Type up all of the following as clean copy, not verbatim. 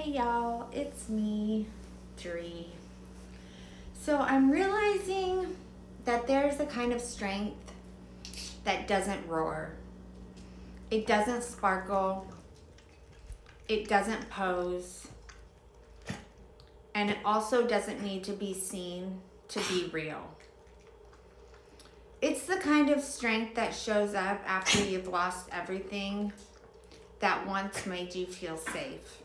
Hey y'all, it's me, Dree. So I'm realizing that there's a kind of strength that doesn't roar. It doesn't sparkle. It doesn't pose. And it also doesn't need to be seen to be real. It's the kind of strength that shows up after you've lost everything that once made you feel safe.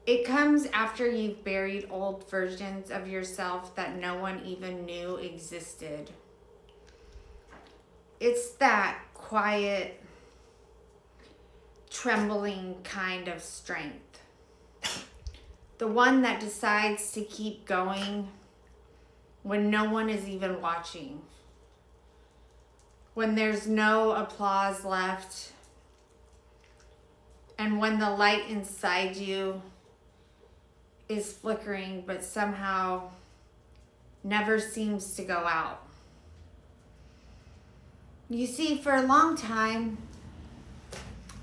It comes after you've buried old versions of yourself that no one even knew existed. It's that quiet, trembling kind of strength. The one that decides to keep going when no one is even watching. When there's no applause left. And when the light inside you is flickering but somehow never seems to go out. You see, for a long time,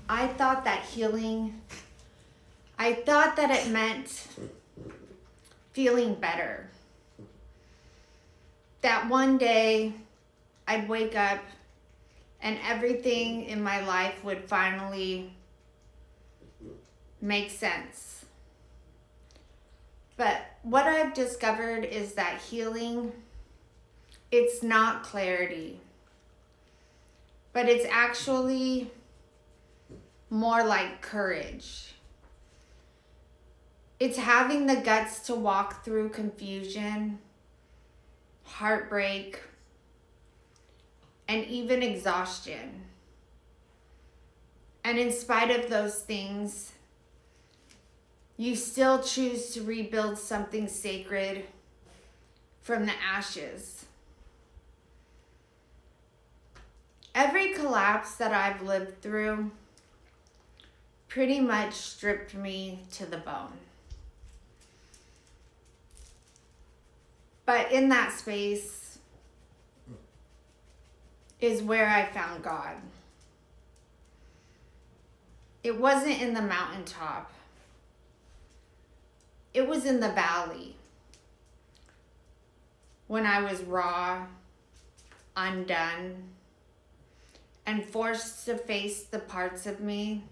I thought that it meant feeling better. That one day I'd wake up and everything in my life would finally make sense. But what I've discovered is that healing, it's not clarity, but it's actually more like courage. It's having the guts to walk through confusion, heartbreak, and even exhaustion. And in spite of those things, you still choose to rebuild something sacred from the ashes. Every collapse that I've lived through pretty much stripped me to the bone. But in that space is where I found God. It wasn't in the mountaintop. It was in the valley when I was raw, undone, and forced to face the parts of me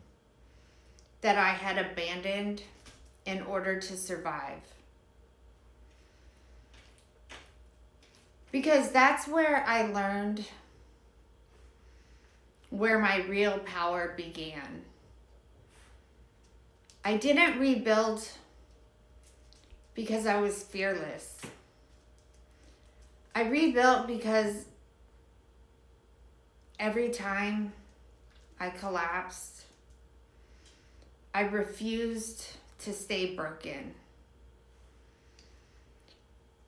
that I had abandoned in order to survive. Because that's where I learned where my real power began. I didn't rebuild because I was fearless. I rebuilt because every time I collapsed, I refused to stay broken.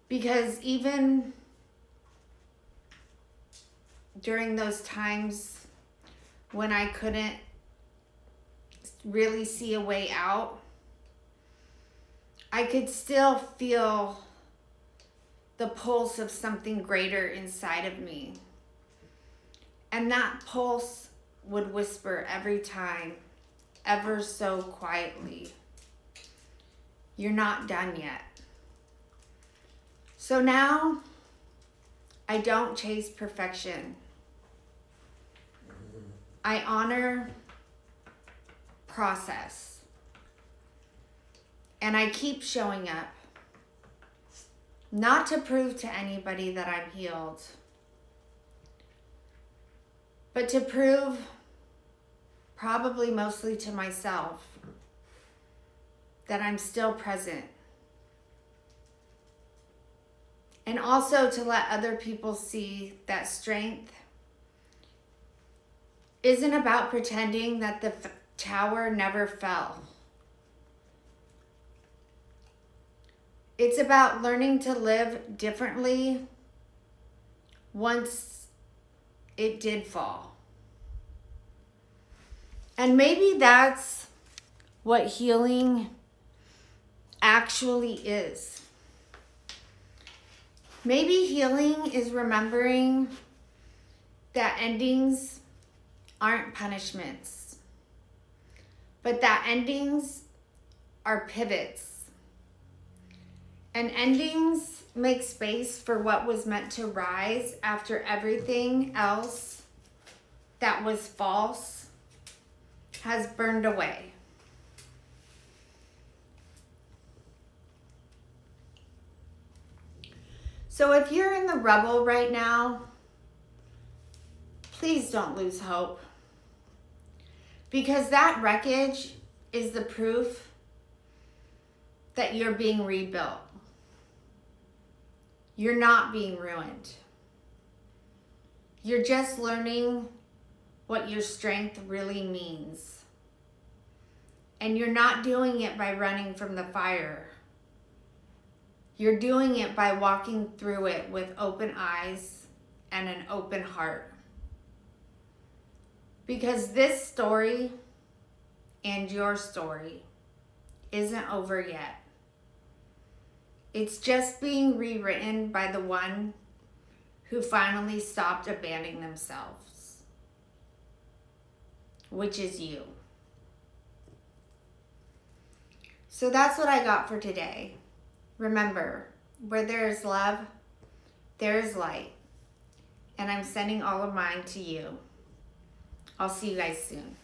Because even during those times when I couldn't really see a way out, I could still feel the pulse of something greater inside of me. And that pulse would whisper every time, ever so quietly, "You're not done yet." So now, I don't chase perfection. I honor process. And I keep showing up, not to prove to anybody that I'm healed, but to prove, probably mostly to myself, that I'm still present. And also to let other people see that strength isn't about pretending that the tower never fell. It's about learning to live differently once it did fall. And maybe that's what healing actually is. Maybe healing is remembering that endings aren't punishments, but that endings are pivots. And endings make space for what was meant to rise after everything else that was false has burned away. So if you're in the rubble right now, please don't lose hope. Because that wreckage is the proof that you're being rebuilt. You're not being ruined. You're just learning what your strength really means. And you're not doing it by running from the fire. You're doing it by walking through it with open eyes and an open heart. Because this story and your story isn't over yet. It's just being rewritten by the one who finally stopped abandoning themselves, which is you. So that's what I got for today. Remember, where there is love, there is light. And I'm sending all of mine to you. I'll see you guys soon.